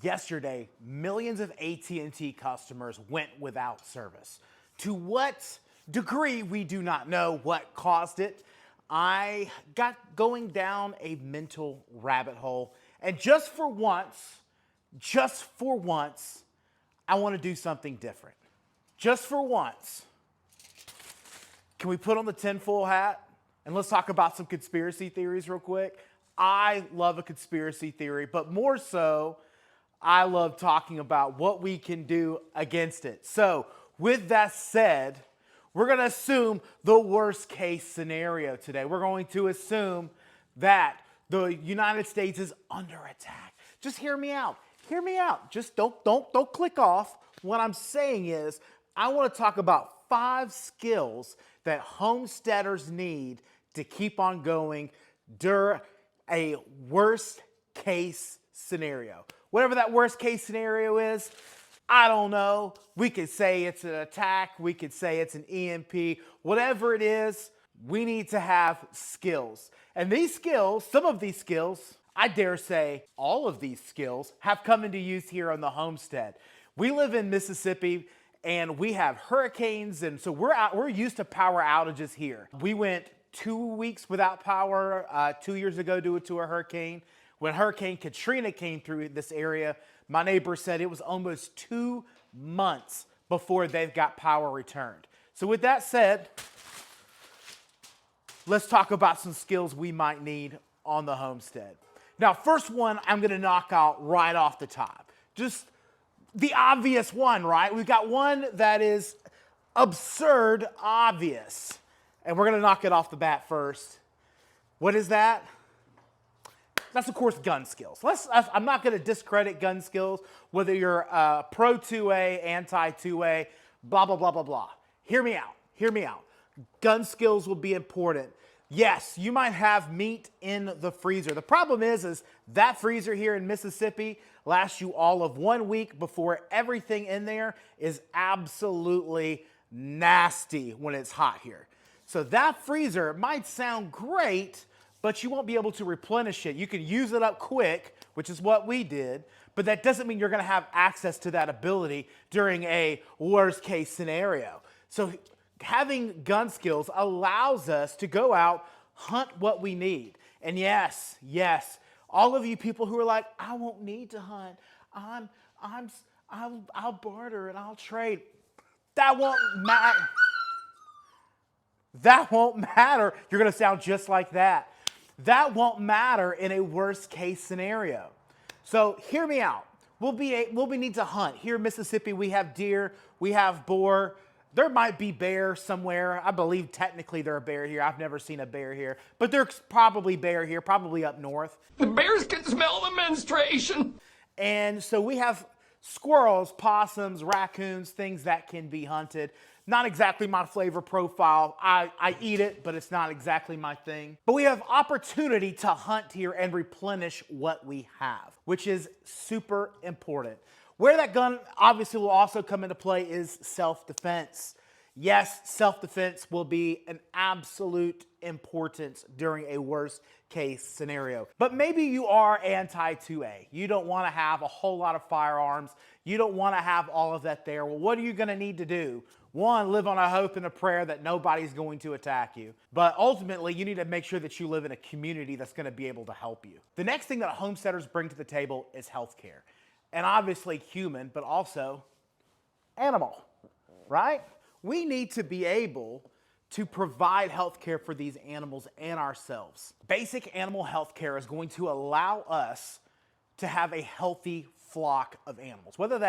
Yesterday, millions of AT&T customers went without service. To what degree, we do not know what caused it. I got going down a mental rabbit hole, and just for once, I want to do something different. Just for once. Can we put on the tinfoil hat and let's talk about some conspiracy theories real quick? I love a conspiracy theory, but more so, I love talking about what we can do against it. So, with that said, we're going to assume the worst case scenario today. We're going to assume that the United States is under attack. Just hear me out. Hear me out. Just don't click off. What I'm saying is, I want to talk about 5 skills that homesteaders need to keep on going during a worst case scenario. Whatever that worst case scenario is, I don't know. We could say it's an attack. We could say it's an EMP. Whatever it is, we need to have skills. And these skills, some of these skills, I dare say all of these skills have come into use here on the homestead. We live in Mississippi and we have hurricanes, and so we're used to power outages here. We went 2 weeks without power 2 years ago due to a hurricane. When Hurricane Katrina came through this area, my neighbor said it was almost 2 months before they've got power returned. So with that said, let's talk about some skills we might need on the homestead. Now, first one I'm gonna knock out right off the top. Just the obvious one, right? We've got one that is absurd obvious. And we're gonna knock it off the bat first. What is that? That's, of course, gun skills. I'm not going to discredit gun skills, whether you're pro 2A, anti 2A, blah, blah, blah, blah, blah. Hear me out. Hear me out. Gun skills will be important. Yes, you might have meat in the freezer. The problem is that freezer here in Mississippi lasts you all of 1 week before everything in there is absolutely nasty when it's hot here. So that freezer might sound great, but you won't be able to replenish it. You can use it up quick, which is what we did, but that doesn't mean you're gonna have access to that ability during a worst case scenario. So having gun skills allows us to go out, hunt what we need. And yes, all of you people who are like, I won't need to hunt. I'll barter and I'll trade. That won't matter. That won't matter. You're gonna sound just like that. That won't matter in a worst case scenario. So hear me out. We'll need to hunt. Here in Mississippi, we have deer, we have boar. There might be bear somewhere. I believe technically there's a bear here. I've never seen a bear here, but there's probably bear here, probably up north. The bears can smell the menstruation. And so we have squirrels, possums, raccoons, things that can be hunted. Not exactly my flavor profile. I eat it, but it's not exactly my thing. But we have opportunity to hunt here and replenish what we have, which is super important. Where that gun obviously will also come into play is self-defense. Yes, self-defense will be an absolute importance during a worst case scenario. But maybe you are anti-2A. You don't want to have a whole lot of firearms. You don't want to have all of that there. Well, what are you going to need to do? One, live on a hope and a prayer that nobody's going to attack you. But ultimately, you need to make sure that you live in a community that's going to be able to help you. The next thing that homesteaders bring to the table is healthcare. And obviously human, but also animal, right? We need to be able to provide health care for these animals and ourselves. Basic animal health care is going to allow us to have a healthy flock of animals. Whether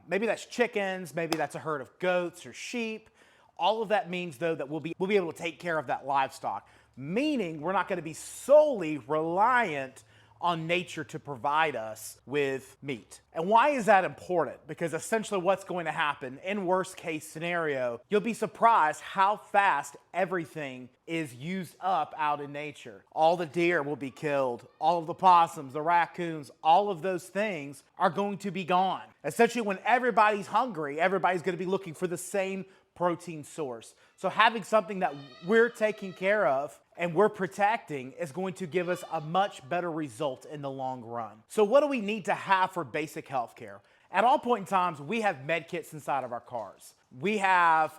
maybe that's chickens, maybe that's a herd of goats or sheep. All of that means, though, that we'll be able to take care of that livestock, meaning we're not going to be solely reliant on nature to provide us with meat. And why is that important? Because essentially what's going to happen in worst case scenario, you'll be surprised how fast everything is used up out in nature. All the deer will be killed, all of the possums, the raccoons, all of those things are going to be gone. Essentially when everybody's hungry, everybody's going to be looking for the same protein source. So having something that we're taking care of and we're protecting is going to give us a much better result in the long run. So what do we need to have for basic health care? At all point in times, we have med kits inside of our cars. We have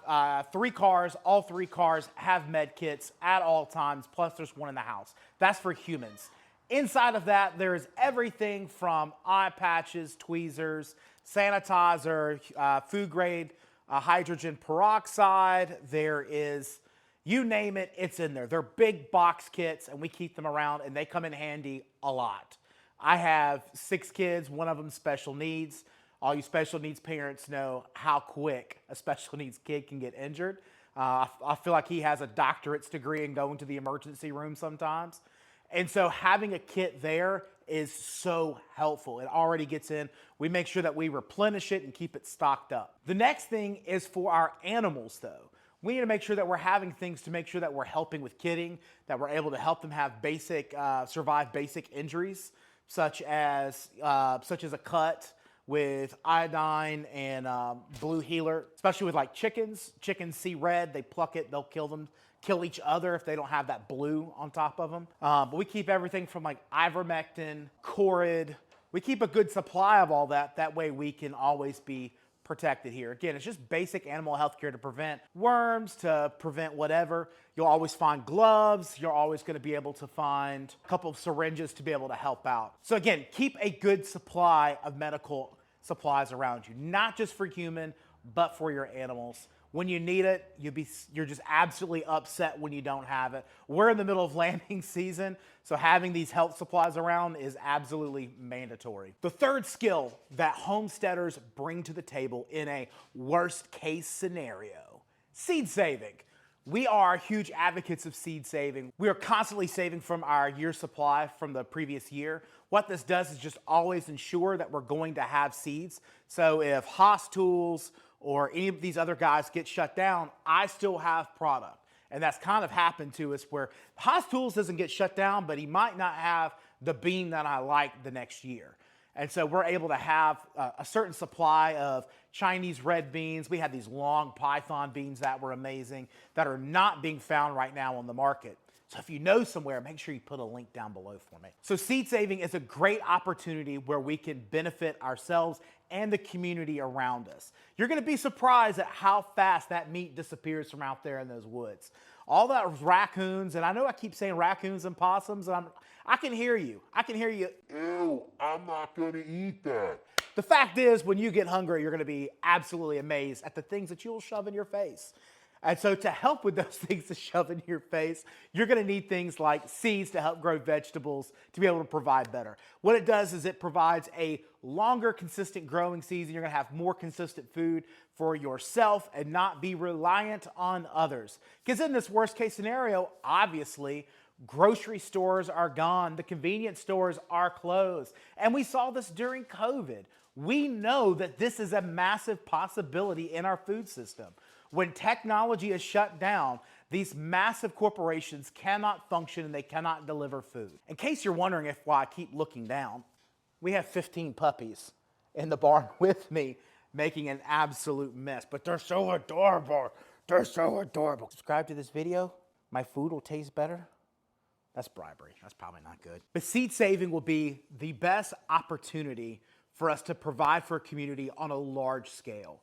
3 cars. All 3 cars have med kits at all times, plus there's one in the house. That's for humans. Inside of that, there is everything from eye patches, tweezers, sanitizer, food grade hydrogen peroxide. There is, you name it, it's in there. They're big box kits, and we keep them around, and they come in handy a lot. I have 6 kids, one of them special needs. All you special needs parents know how quick a special needs kid can get injured. I feel like he has a doctorate's degree in going to the emergency room sometimes. And so having a kit there is so helpful. It already gets in. We make sure that we replenish it and keep it stocked up. The next thing is for our animals, though. We need to make sure that we're having things to make sure that we're helping with kidding, that we're able to help them have survive basic injuries, such as a cut with iodine and blue healer, especially with like chickens. Chickens see red, they pluck it, they'll kill each other if they don't have that blue on top of them. But we keep everything from like ivermectin, Corid. We keep a good supply of all that. That way we can always be protected here. Again, it's just basic animal health care to prevent worms, to prevent whatever. You'll always find gloves. You're always going to be able to find a couple of syringes to be able to help out. So again, keep a good supply of medical supplies around you, not just for human, but for your animals. When you need it, you're just absolutely upset when you don't have it. We're in the middle of lambing season, so having these health supplies around is absolutely mandatory. The third skill that homesteaders bring to the table in a worst case scenario, seed saving. We are huge advocates of seed saving. We are constantly saving from our year's supply from the previous year. What this does is just always ensure that we're going to have seeds. So if Haas Tools or any of these other guys get shut down, I still have product. And that's kind of happened to us where Haas Tools doesn't get shut down, but he might not have the bean that I like the next year. And so we're able to have a certain supply of Chinese red beans. We had these long python beans that were amazing that are not being found right now on the market. So if you know somewhere, make sure you put a link down below for me. So seed saving is a great opportunity where we can benefit ourselves and the community around us. You're gonna be surprised at how fast that meat disappears from out there in those woods. All that raccoons, and I know I keep saying raccoons and possums, and I can hear you. I can hear you. Ew, I'm not gonna eat that. The fact is, when you get hungry, you're gonna be absolutely amazed at the things that you'll shove in your face. And so to help with those things to shove in your face, you're gonna need things like seeds to help grow vegetables to be able to provide better. What it does is it provides a longer, consistent growing season. You're gonna have more consistent food for yourself and not be reliant on others. Because in this worst case scenario, obviously, grocery stores are gone, the convenience stores are closed. And we saw this during COVID. We know that this is a massive possibility in our food system. When technology is shut down, these massive corporations cannot function and they cannot deliver food. In case you're wondering why I keep looking down, we have 15 puppies in the barn with me making an absolute mess, but they're so adorable. They're so adorable. Subscribe to this video. My food will taste better. That's bribery. That's probably not good. But seed saving will be the best opportunity for us to provide for a community on a large scale.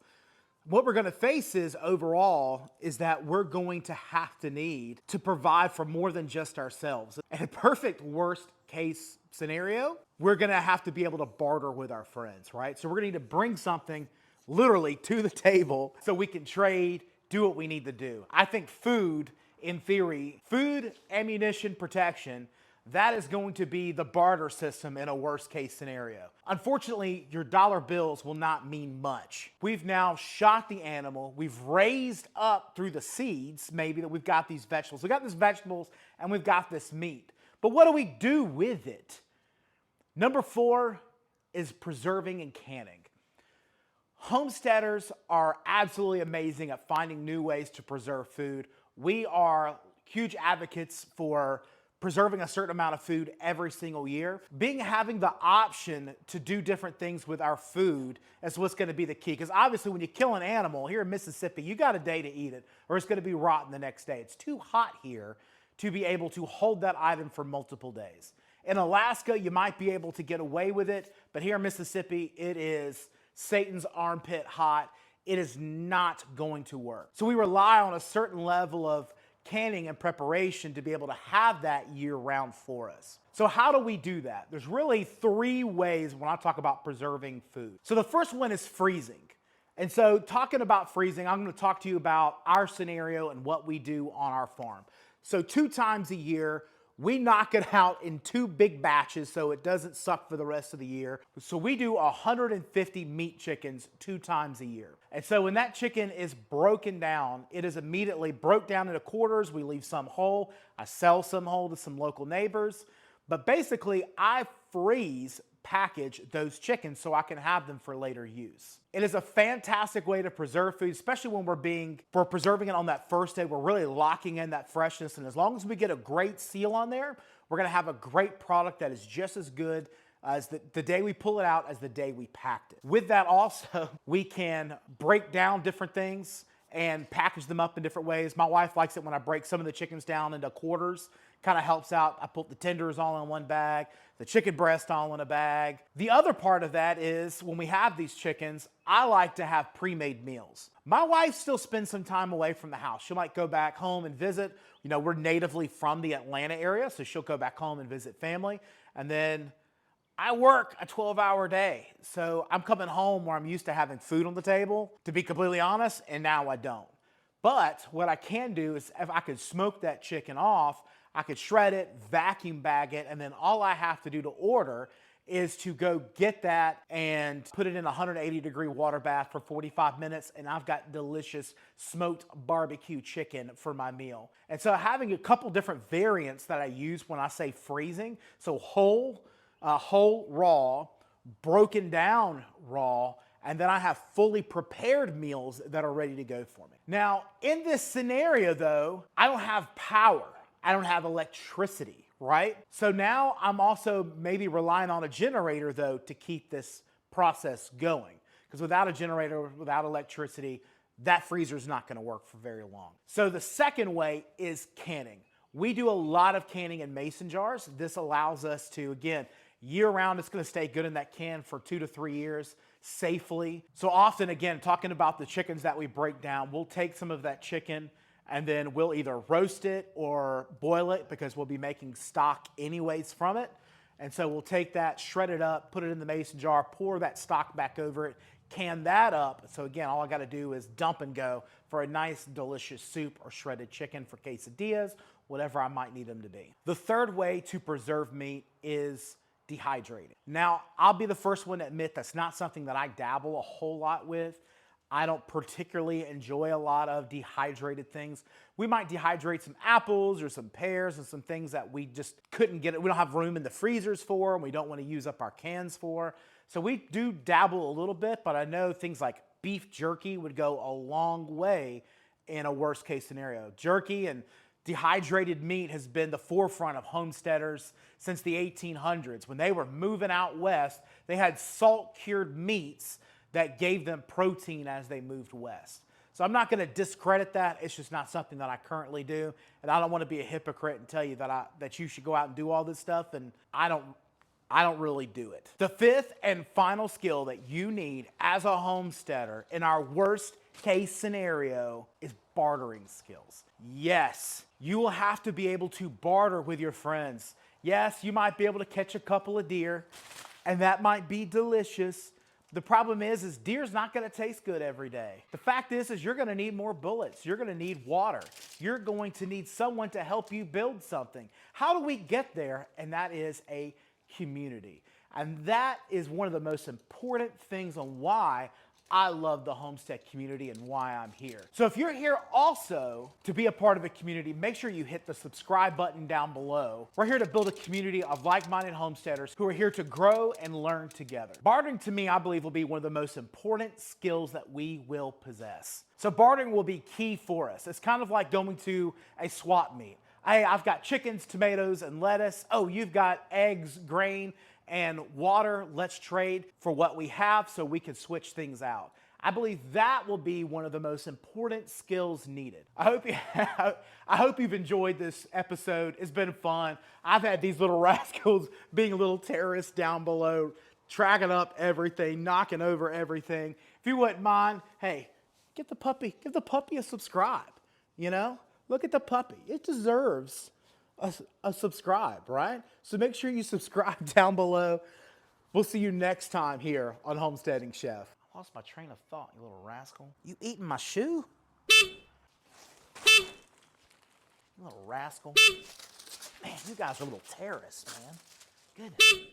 What we're going to face is overall is that we're going to have to need to provide for more than just ourselves. In a perfect worst case scenario, we're going to have to be able to barter with our friends, right? So we're going to need to bring something literally to the table so we can trade, do what we need to do. I think food, in theory, food, ammunition, protection, that is going to be the barter system in a worst case scenario. Unfortunately, your dollar bills will not mean much. We've now shot the animal. We've raised up through the seeds, maybe, that we've got these vegetables. We've got these vegetables and we've got this meat. But what do we do with it? Number 4 is preserving and canning. Homesteaders are absolutely amazing at finding new ways to preserve food. We are huge advocates for preserving a certain amount of food every single year. Having the option to do different things with our food is what's gonna be the key. Because obviously when you kill an animal here in Mississippi, you got a day to eat it or it's gonna be rotten the next day. It's too hot here to be able to hold that item for multiple days. In Alaska, you might be able to get away with it, but here in Mississippi, it is Satan's armpit hot. It is not going to work. So we rely on a certain level of canning and preparation to be able to have that year round for us. So how do we do that? There's really 3 ways when I talk about preserving food. So the first one is freezing. And so talking about freezing, I'm going to talk to you about our scenario and what we do on our farm. So 2 times a year, we knock it out in 2 big batches so it doesn't suck for the rest of the year. So we do 150 meat chickens 2 times a year. And so when that chicken is broken down, it is immediately broke down into quarters. We leave some whole. I sell some whole to some local neighbors. But basically, I freeze package those chickens so I can have them for later use. It is a fantastic way to preserve food, especially when we're preserving it on that first day. We're really locking in that freshness. And as long as we get a great seal on there, we're gonna have a great product that is just as good as the day we pull it out as the day we packed it. With that also, we can break down different things and package them up in different ways. My wife likes it when I break some of the chickens down into quarters. Kind of helps out. I put the tenders all in one bag, the chicken breast all in a bag. The other part of that is when we have these chickens, I like to have pre-made meals. My wife still spends some time away from the house. She might go back home and visit. You know, we're natively from the Atlanta area, so she'll go back home and visit family. And then I work a 12-hour day. So I'm coming home where I'm used to having food on the table, to be completely honest, and now I don't. But what I can do is if I could smoke that chicken off, I could shred it, vacuum bag it, and then all I have to do to order is to go get that and put it in a 180-degree water bath for 45 minutes, and I've got delicious smoked barbecue chicken for my meal. And so having a couple different variants that I use when I say freezing, so whole raw, broken down raw, and then I have fully prepared meals that are ready to go for me. Now, in this scenario though, I don't have power. I don't have electricity, right? So now I'm also maybe relying on a generator though to keep this process going. Because without a generator, without electricity, that freezer is not gonna work for very long. So the second way is canning. We do a lot of canning in mason jars. This allows us to, again, year round, it's gonna stay good in that can for 2 to 3 years safely. So often, again, talking about the chickens that we break down, we'll take some of that chicken and then we'll either roast it or boil it because we'll be making stock anyways from it. And so we'll take that, shred it up, put it in the mason jar, pour that stock back over it, can that up. So again, all I gotta do is dump and go for a nice, delicious soup or shredded chicken for quesadillas, whatever I might need them to be. The third way to preserve meat is dehydrating. Now, I'll be the first one to admit that's not something that I dabble a whole lot with. I don't particularly enjoy a lot of dehydrated things. We might dehydrate some apples or some pears and some things that we just couldn't get. We don't have room in the freezers for, and we don't want to use up our cans for. So we do dabble a little bit, but I know things like beef jerky would go a long way in a worst case scenario. Jerky and dehydrated meat has been the forefront of homesteaders since the 1800s. When they were moving out west, they had salt cured meats that gave them protein as they moved west. So I'm not gonna discredit that. It's just not something that I currently do. And I don't wanna be a hypocrite and tell you that you should go out and do all this stuff, and I don't really do it. The fifth and final skill that you need as a homesteader in our worst case scenario is bartering skills. Yes, you will have to be able to barter with your friends. Yes, you might be able to catch a couple of deer, and that might be delicious. The problem is deer's not gonna taste good every day. The fact is you're gonna need more bullets. You're gonna need water. You're going to need someone to help you build something. How do we get there? And that is a community. And that is one of the most important things on why I love the homestead community and why I'm here. So if you're here also to be a part of the community, make sure you hit the subscribe button down below. We're here to build a community of like-minded homesteaders who are here to grow and learn together. Bartering to me, I believe, will be one of the most important skills that we will possess. So bartering will be key for us. It's kind of like going to a swap meet. Hey, I've got chickens, tomatoes, and lettuce. Oh, you've got eggs, grain, and water. Let's trade for what we have so we can switch things out. I believe that will be one of the most important skills needed. I hope you've enjoyed this episode. It's been fun. I've had these little rascals being little terrorists down below, tracking up everything, knocking over everything. If you wouldn't mind, hey, give the puppy a subscribe. You know, look at the puppy. It deserves a subscribe, right? So make sure you subscribe down below. We'll see you next time here on Homesteading Chef. I lost my train of thought, you little rascal. You eating my shoe? You little rascal. Man, you guys are little terrorists, man. Goodness.